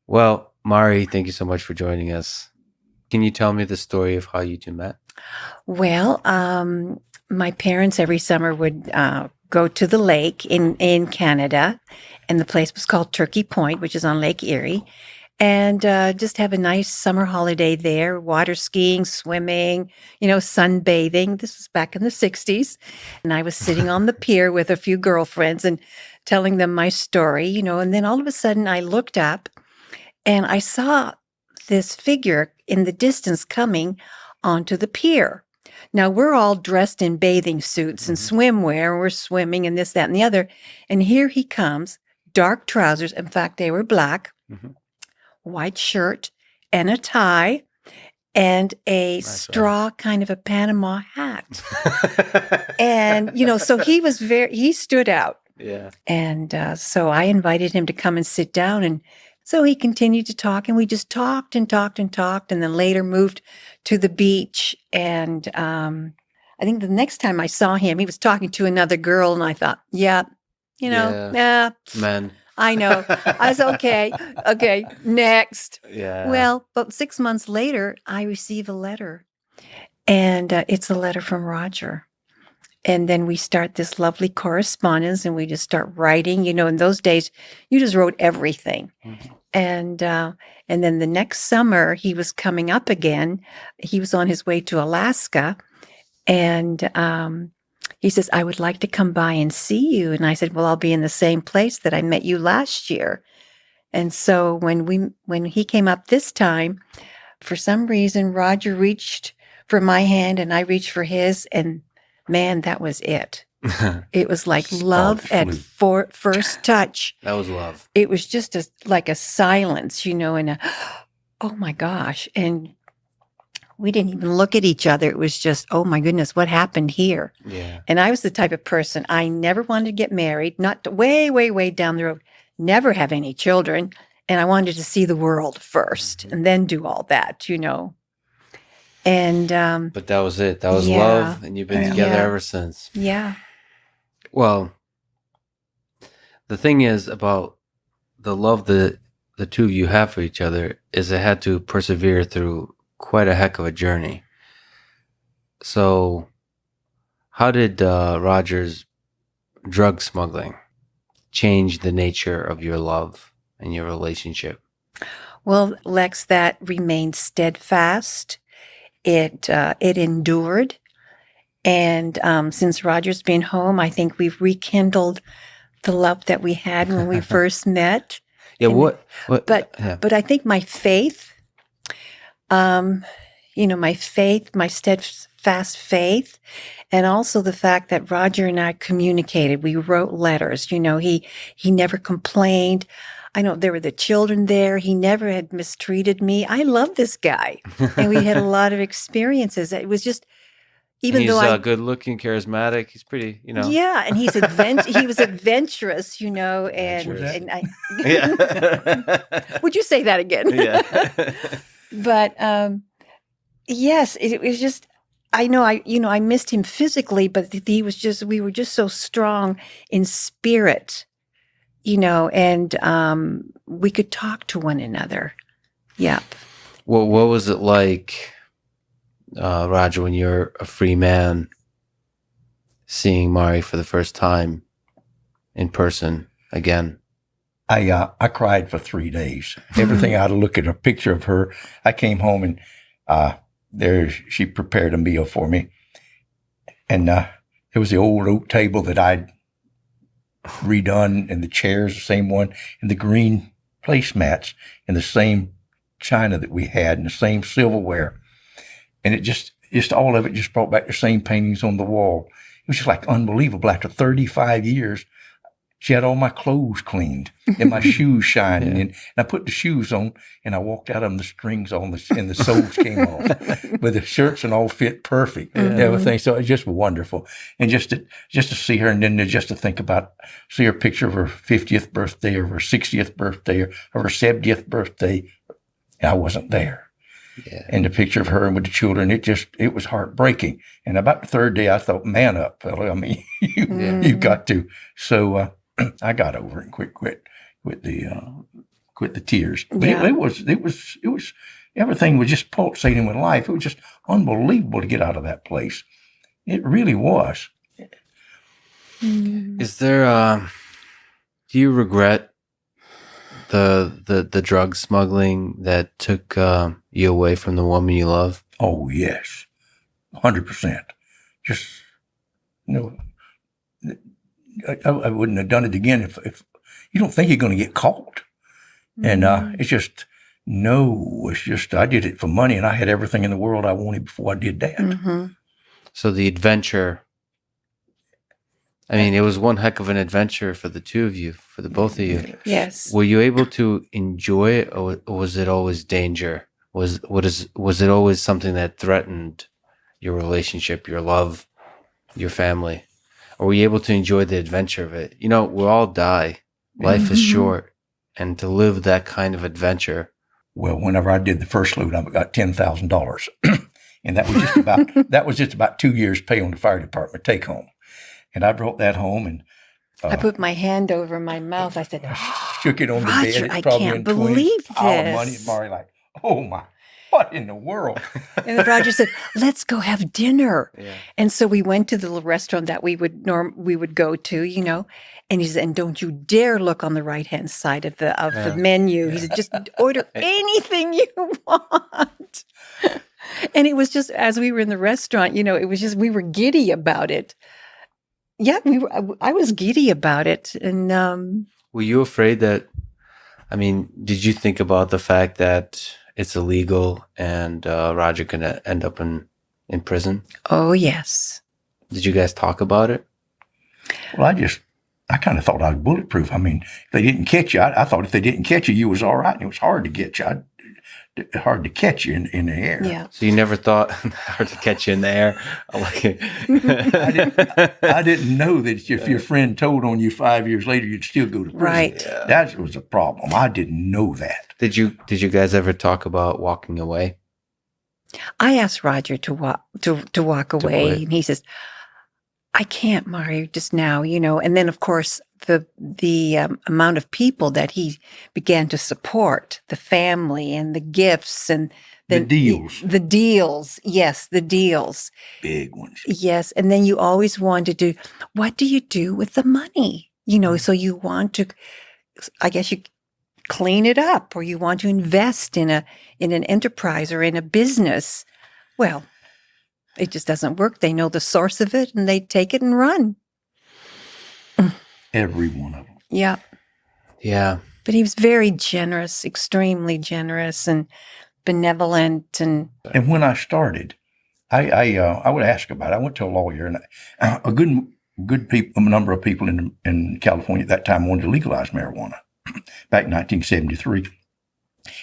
Well, Mari, thank you so much for joining us. Can you tell me the story of how you two met? Well, my parents every summer would go to the lake in Canada, and the place was called Turkey Point, which is on Lake Erie, and just have a nice summer holiday there, water skiing, swimming, sunbathing. This was back in the 60s. And I was sitting on the pier with a few girlfriends and telling them my story, and then all of a sudden I looked up and I saw this figure in the distance coming onto the pier. Now we're all dressed in bathing suits and Mhm. swimwear, and we're swimming and this, that, and the other. And here he comes, dark trousers. In fact, they were black, Mhm. white shirt, and a tie, and a Nice one. straw kind of a Panama hat. And, so he stood out. Yeah. And so I invited him to come and sit down. And so he continued to talk, and we just talked and talked and talked, and then later moved to the beach. And I think the next time I saw him, he was talking to another girl, and I thought, yeah, Yeah. yeah, Men. I know. I was okay. Okay, next. Yeah. Well, but 6 months later, I receive a letter, and it's a letter from Roger. And then we start this lovely correspondence, and we just start writing. In those days, you just wrote everything. Mhm. And then the next summer, he was coming up again. He was on his way to Alaska, and he says, "I would like to come by and see you." And I said, "Well, I'll be in the same place that I met you last year." And so when he came up this time, for some reason, Roger reached for my hand, and I reached for his, and man, that was it. It was like Spark love at flew. first touch. That was love. It was just like a silence, and oh my gosh. And we didn't even look at each other. It was just, oh my goodness, what happened here? Yeah. And I was the type of person, I never wanted to get married, not way, way, way down the road, never have any children. And I wanted to see the world first Mhm. and then do all that. And But that was it. That was Yeah. love, and you've been Yeah. together Yeah. ever since. yeah. Well, the thing is about the love that the two of you have for each other is it had to persevere through quite a heck of a journey. So, how did Roger's drug smuggling change the nature of your love and your relationship? Well, Lex, that remained steadfast. It endured. And since Roger's been home, I think we've rekindled the love that we had when we first met. Yeah, And- what But yeah. but I think my faith, my steadfast faith, and also the fact that Roger and I communicated. We wrote letters. He never complained. I know there were the children there. He never had mistreated me. I love this guy, and we had a lot of experiences. It was just, even He's though I good looking, charismatic. He's pretty, yeah, and he was adventurous, and Adventurous. and I Yeah. would you say that again? Yeah. But yes, it was just, I know I missed him physically, but we were just so strong in spirit, and we could talk to one another. Yep. What was it like, Roger, when you're a free man, seeing Mari for the first time in person again? I cried for 3 days. Everything I'd look at a picture of her. I came home and there she prepared a meal for me, and there was the old oak table that I'd redone, and the chairs, the same one, and the green placemats, and the same china that we had, and the same silverware, and it just all of it just brought back the same paintings on the wall. It was just like unbelievable. After 35 years, she had all my clothes cleaned and my shoes shining. Yeah. And I put the shoes on, and I walked out of them, the strings and the soles came off. But the shirts and all fit perfect and everything. So it's just wonderful. And just to see her, and then just to think about, see her picture of her 50th birthday or her 60th birthday or her 70th birthday. I wasn't there. Yeah. And the picture of her with the children, it was heartbreaking. And about the third day, I thought, man up, fella. I mean, you've got to. So I got over it quick with the quit the tears. But Yeah. it was everything was just pulsating with life. It was just unbelievable to get out of that place. It really was. Mm. Is there? Do you regret the drug smuggling that took you away from the woman you love? Oh yes, 100%. Just I wouldn't have done it again if you don't think you're going to get caught. And it's just it's just I did it for money, and I had everything in the world I wanted before I did that. Mm-hmm. So the adventure. I mean, it was one heck of an adventure for the two of you, for the both of you. Yes. Were you able to enjoy it, or was it always danger? Was it always something that threatened your relationship, your love, your family? Or were you able to enjoy the adventure of it? You know, we all die. Life is Mhm. short, and to live that kind of adventure. Well, whenever I did the first load, I got $10,000, and that was just about 2 years' pay on the fire department take home. And I brought that home and I put my hand over my mouth. I said, shook it on the Roger, bed. It's I probably can't in 20 believe pile of money. this. And Mari like, oh my, what in the world? And then Roger said, let's go have dinner. Yeah. And so we went to the little restaurant that we would go to, you know. And he said, and don't you dare look on the right-hand side of the Yeah. menu. He said, just order anything you want. And it was just, as we were in the restaurant, you know, it was just, we were giddy about it. Yeah, I was giddy about it. And Were you afraid that? I mean, did you think about the fact that it's illegal and Roger gonna end up in prison? oh, yes. Did you guys talk about it? Well, I kind of thought I was bulletproof. I mean, if they didn't catch you, I thought if they didn't catch you, you was all right. And it was hard to get you. Hard to catch you in the air. Yeah. So you never thought hard to catch you in the air? I like it. I didn't know that if your friend told on you 5 years later, you'd still go to prison. Right. Yeah. That was a problem. I didn't know that. Did you guys ever talk about walking away? I asked Roger to walk away, quit. and he says, "I can't, Mari, just now, you know." And then, of course, the amount of people that he began to support, the family and the gifts and The deals. the deals, yes, the deals, Big ones. yes. And then you always wanted to, what do you do with the money? You know, so you want to, I guess you clean it up, or you want to invest in an enterprise or in a business. Well, it just doesn't work. They know the source of it and they take it and run. Every one of them. Yeah. Yeah. But he was very generous, extremely generous and benevolent. And And when I started, I would ask about it. I went to a lawyer, and a number of people in California at that time wanted to legalize marijuana back in 1973.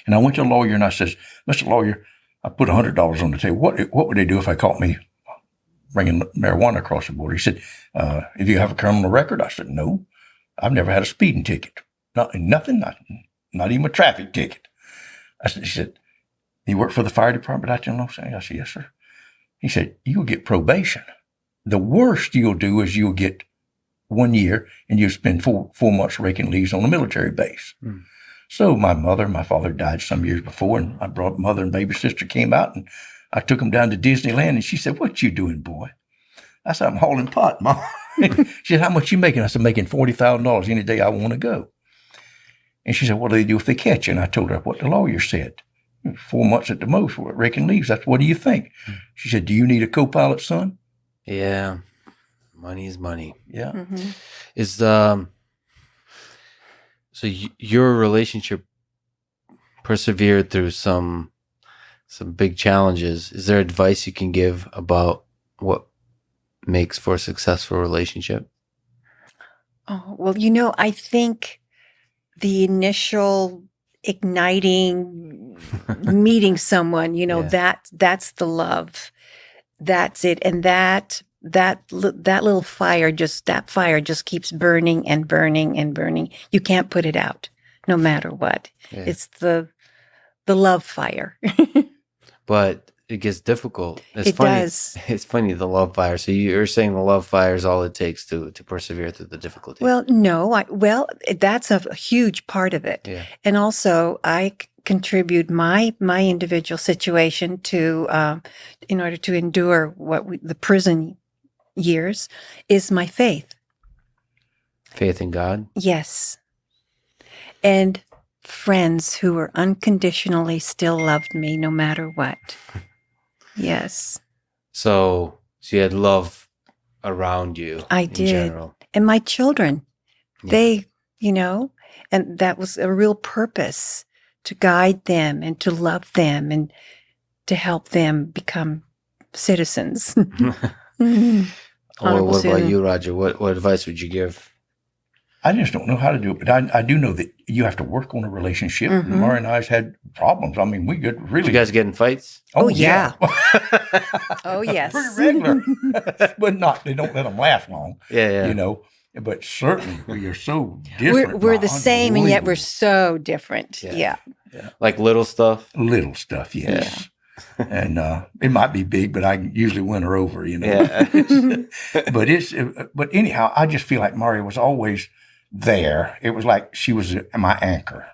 And I went to a lawyer and I says, Mr. Lawyer, I put $100 on the table. What would they do if I caught me bringing marijuana across the border? He said, "Do you have a criminal record?" I said, "No, I've never had a speeding ticket. Nothing, not even a traffic ticket." He said, "You work for the fire department out there in Los Angeles?" I said, "Yes, sir." He said, "You'll get probation. The worst you'll do is you'll get 1 year and you'll spend four months raking leaves on a military base." Hmm. So my father died some years before, and I brought mother and baby sister came out, and I took them down to Disneyland, and she said, "What you doing, boy?" I said, "I'm hauling pot, Mom." She said, "How much you making?" I said, "Making $40,000 any day I want to go." And she said, "What do they do if they catch you?" And I told her what the lawyer said. 4 months at the most for raking leaves. What do you think? She said, "Do you need a co-pilot, son?" Yeah. Money is money. Yeah. mm-hmm. Is so your relationship persevered through some big challenges. Is there advice you can give about what makes for a successful relationship? Oh, well, you know, I think the initial igniting meeting someone, you know, Yeah. that's the love. That's it. And that little fire just keeps burning and burning and burning. You can't put it out no matter what. Yeah. It's the love fire. But it gets difficult. It's It funny. does. It's funny, the love fire. So you're saying the love fire is all it takes to persevere through the difficulty. Well, no, that's a huge part of it. Yeah. And also I contribute my individual situation to, in order to endure the prison years, is my faith. Faith in God. Yes. And friends who were unconditionally still loved me no matter what. Yes, So you had love around you I in did. general. And my children, Yeah. they, and that was a real purpose, to guide them and to love them and to help them become citizens. Or Honorable what about citizen. you, Roger? What advice would you give? I just don't know how to do it, but I do know that you have to work on a relationship. Mhm. Mara and I's had problems. I mean, we get Did really. you guys get in fights? Oh, yeah. Oh, yes. Pretty regular, but they don't let them last long. Yeah. You know. But certainly we are so different. We're the same, and yet we're Unbelievable. so different. Yeah. Yeah. Like little stuff. Little stuff, yes. And it might be big, but I usually win her over. Yeah. But anyhow, I just feel like Maria was always there. It was like she was my anchor.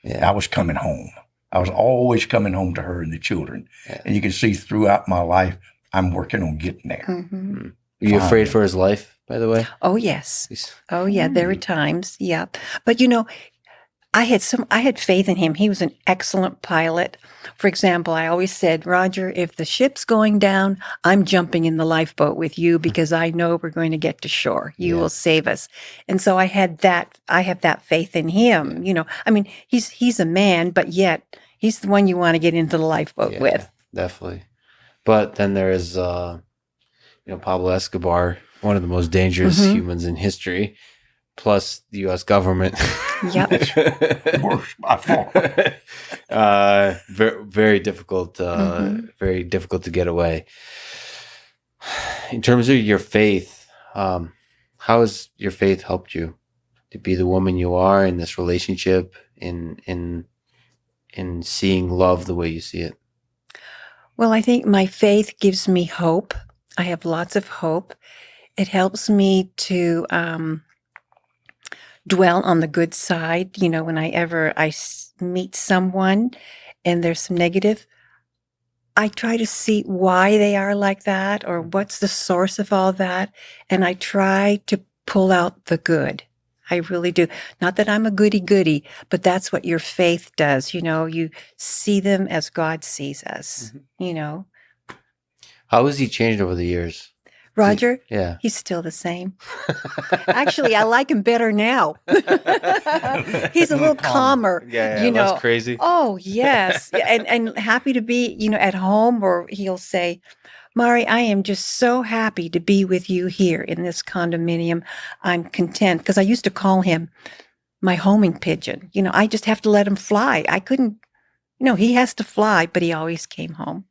Yeah. I was coming home. I was always coming home to her and the children. Yeah. And you can see throughout my life, I'm working on getting there. Mm-hmm. Were you afraid for his life, by the way? Oh, yes. He's- Oh, yeah. There were times. Yeah. But I had faith in him. He was an excellent pilot. For example, I always said, Roger, if the ship's going down, I'm jumping in the lifeboat with you because I know we're going to get to shore. You Yeah. will save us. And so I have that faith in him. I mean, he's a man, but yet he's the one you want to get into the lifeboat with. Definitely. But then there is, Pablo Escobar, one of the most dangerous Mhm. humans in history, plus the U.S. government. Yep. Worse by far. Very, very difficult. Mhm. Very difficult to get away. In terms of your faith, how has your faith helped you to be the woman you are in this relationship, in seeing love the way you see it? Well, I think my faith gives me hope. I have lots of hope. It helps me to dwell on the good side. Whenever I meet someone and there's some negative, I try to see why they are like that or what's the source of all that. And I try to pull out the good. I really do. Not that I'm a goody-goody, but that's what your faith does. You see them as God sees us, How has he changed over the years? Roger, Yeah. he's still the same. Actually, I like him better now. He's a little calmer. Yeah, less crazy. Oh, yes. And happy to be, at home, or he'll say, Mari, I am just so happy to be with you here in this condominium. I'm content, because I used to call him my homing pigeon. I just have to let him fly. I couldn't, he has to fly, but he always came home.